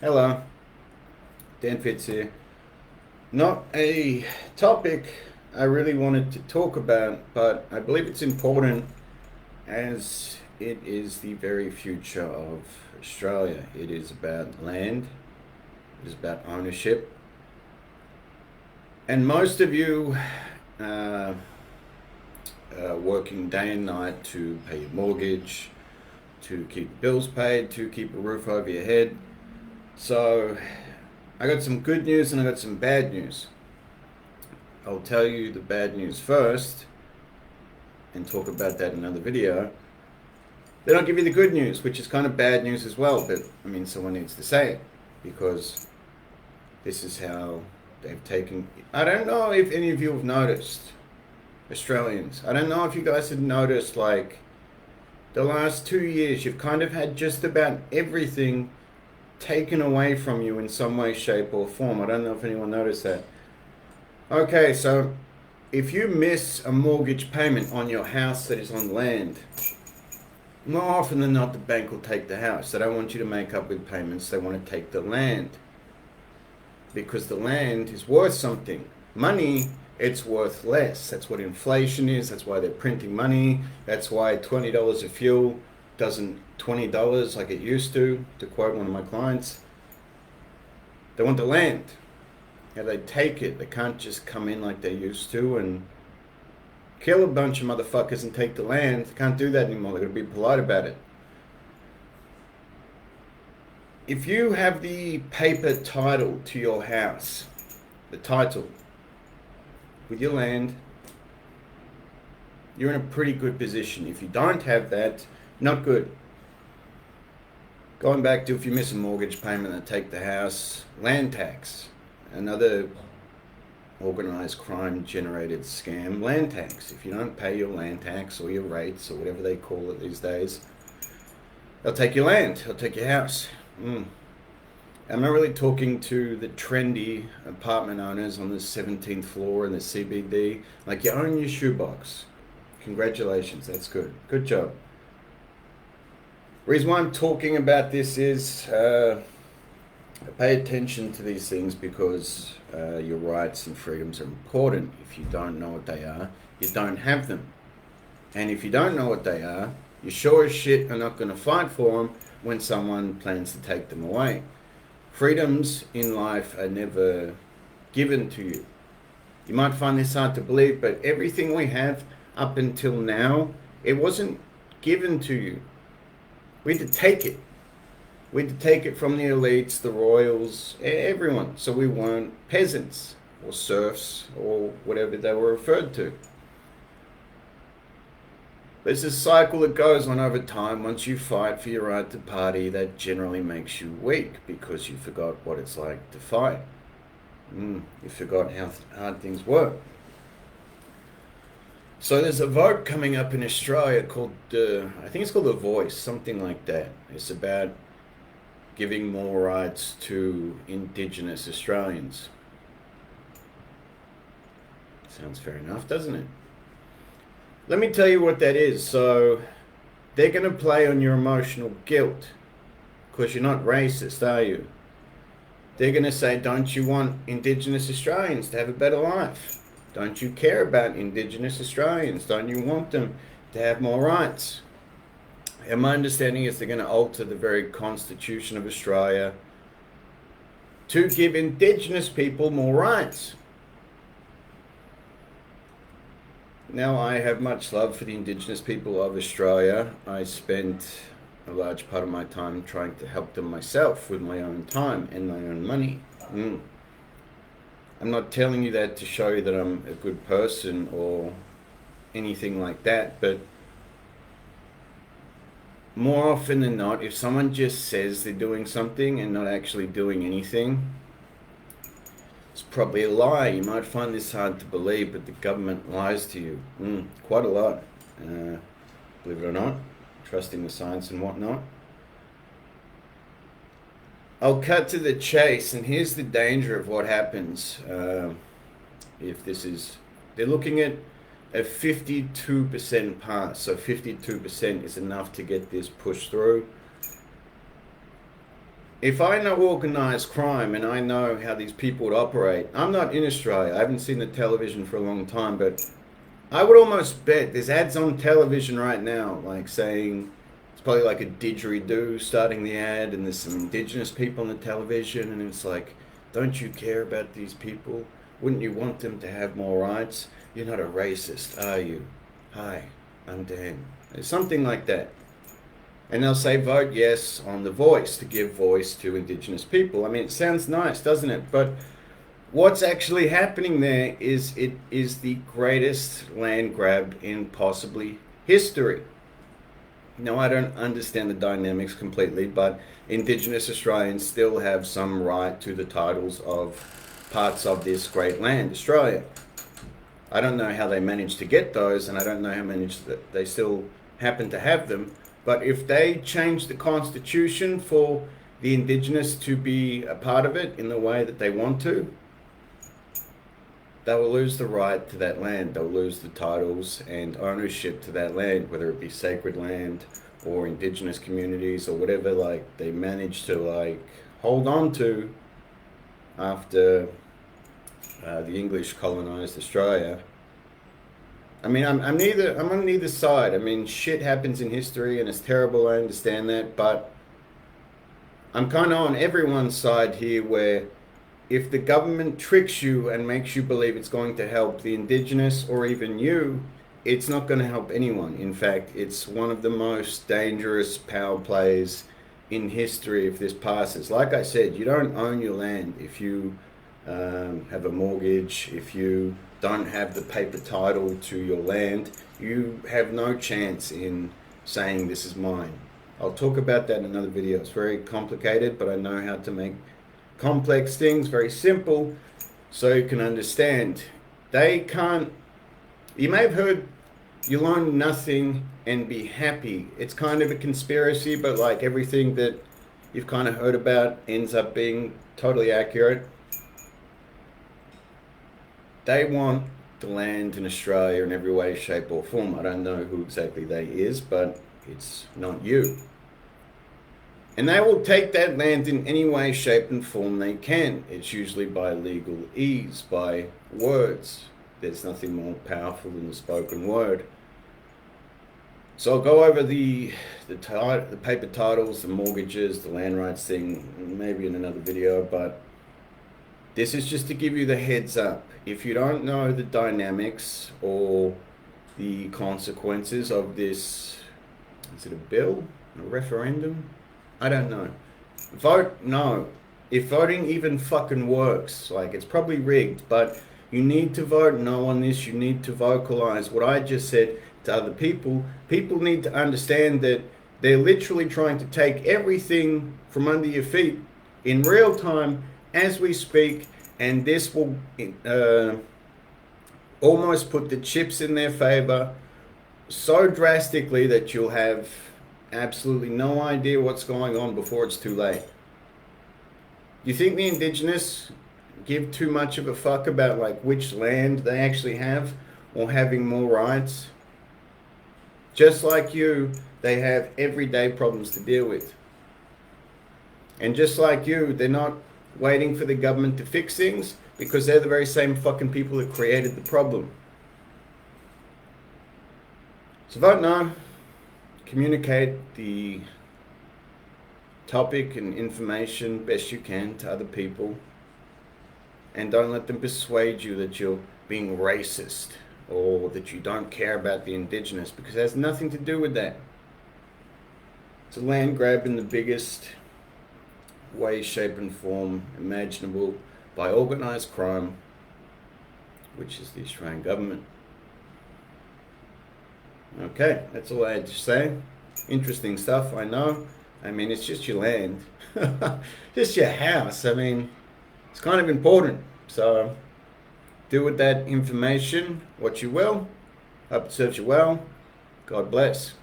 Hello, Dan Fitz here. Not a topic I really wanted to talk about, but I believe it's important as it is the very future of Australia. It is about land, it is about ownership, and most of you uh, are working day and night to pay your mortgage, to keep bills paid, to keep a roof over your head. So, I got some good news and I got some bad news. I'll tell you the bad news first and talk about that in another video. Then I'll give you the good news, which is kind of bad news as well, but I mean, someone needs to say it because this is how they've taken. I don't know if any of you have noticed, Australians. I don't know if you guys have noticed, like, the last 2 years, you've kind of had just about everything taken away from you in some way, shape, or form. I don't know if anyone noticed that. Okay, so if you miss a mortgage payment on your house that is on land, more often than not, the bank will take the house. They don't want you to make up with payments. They want to take the land because the land is worth something. Money, it's worth less. That's what inflation is. That's why they're printing money. That's why $20 of fuel doesn't $20 like it used to quote one of my clients. They want the land. Yeah, they take it. They can't just come in like they used to and kill a bunch of motherfuckers and take the land. They can't do that anymore. They're going to be polite about it. If you have the paper title to your house, the title with your land, you're in a pretty good position. If you don't have that, not good. Going back to if you miss a mortgage payment and take the house, land tax, another organized crime generated scam, land tax. If you don't pay your land tax or your rates or whatever they call it these days, they'll take your land, they'll take your house. I'm not really talking to the trendy apartment owners on the 17th floor in the CBD. Like, you own your shoebox. Congratulations, that's good. Good job. Reason why I'm talking about this is pay attention to these things because your rights and freedoms are important. If you don't know what they are, you don't have them. And if you don't know what they are, you sure as shit are not going to fight for them when someone plans to take them away. Freedoms in life are never given to you. You might find this hard to believe, but everything we have up until now, it wasn't given to you. We had to take it. We had to take it from the elites, the royals, everyone. So we weren't peasants or serfs or whatever they were referred to. There's a cycle that goes on over time. Once you fight for your right to party, that generally makes you weak because you forgot what it's like to fight. You forgot how hard things work. So there's a vote coming up in Australia called, I think it's called The Voice, something like that. It's about giving more rights to Indigenous Australians. Sounds fair enough, doesn't it? Let me tell you what that is. So they're going to play on your emotional guilt because you're not racist, are you? They're going to say, don't you want Indigenous Australians to have a better life? Don't you care about Indigenous Australians? Don't you want them to have more rights? And my understanding is they're going to alter the very Constitution of Australia to give Indigenous people more rights. Now, I have much love for the Indigenous people of Australia. I spent a large part of my time trying to help them myself with my own time and my own money. I'm not telling you that to show you that I'm a good person or anything like that, but more often than not, if someone just says they're doing something and not actually doing anything, it's probably a lie. You might find this hard to believe, but the government lies to you quite a lot, believe it or not, trusting the science and whatnot. I'll cut to the chase, and here's the danger of what happens if this is... They're looking at a 52% pass, so 52% is enough to get this pushed through. if I know organized crime and I know how these people would operate, I'm not in Australia. I haven't seen the television for a long time, but I would almost bet there's ads on television right now, like saying it's probably like a didgeridoo starting the ad, and there's some indigenous people on the television, and it's like, don't you care about these people? Wouldn't you want them to have more rights? You're not a racist, are you? Hi, I'm Dan. It's something like that. And they'll say vote yes on The Voice to give voice to indigenous people. I mean, it sounds nice, doesn't it? But what's actually happening there is it is the greatest land grab in possibly history. Now, I don't understand the dynamics completely, but Indigenous Australians still have some right to the titles of parts of this great land, Australia. I don't know how they managed to get those, and I don't know how they still happen to have them. But if they change the Constitution for the Indigenous to be a part of it in the way that they want to, they will lose the right to that land. They'll lose the titles and ownership to that land, whether it be sacred land or indigenous communities or whatever, like they managed to like hold on to after the English colonized Australia. I mean, I'm on neither side. I mean, shit happens in history and it's terrible. I understand that, but I'm kind of on everyone's side here, where if the government tricks you and makes you believe it's going to help the Indigenous or even you, it's not going to help anyone. In fact, it's one of the most dangerous power plays in history if this passes. Like I said, you don't own your land if you have a mortgage, if you don't have the paper title to your land, you have no chance in saying this is mine. I'll talk about that in another video. It's very complicated, but I know how to make complex things very simple so you can understand. They can't, you may have heard you'll own nothing and be happy. It's kind of a conspiracy, but like everything that you've kind of heard about ends up being totally accurate. They want the land in Australia in every way, shape or form. I don't know who exactly they is, but it's not you. And they will take that land in any way, shape and form they can. It's usually by legal ease, by words. There's nothing more powerful than the spoken word. So I'll go over the paper titles, the mortgages, the land rights thing, maybe in another video, but this is just to give you the heads up. If you don't know the dynamics or the consequences of this, is it a bill, a referendum? I don't know. Vote no. If voting even fucking works, like it's probably rigged, but you need to vote no on this. You need to vocalize what I just said to other people. People need to understand that they're literally trying to take everything from under your feet in real time as we speak, and this will almost put the chips in their favor so drastically that you'll have absolutely no idea what's going on before it's too late. You think the Indigenous give too much of a fuck about like which land they actually have or having more rights? Just like you, they have everyday problems to deal with. And just like you, they're not waiting for the government to fix things because they're the very same fucking people that created the problem. So vote no. Communicate the topic and information best you can to other people, and don't let them persuade you that you're being racist or that you don't care about the Indigenous, because it has nothing to do with that. It's a land grab in the biggest way, shape and form imaginable by organised crime, which is the Australian government. Okay, that's all I had to say. Interesting stuff, I know. I mean, it's just your land. Just your house. I mean, it's kind of important. So do with that information what you will. Hope it serves you well. God bless.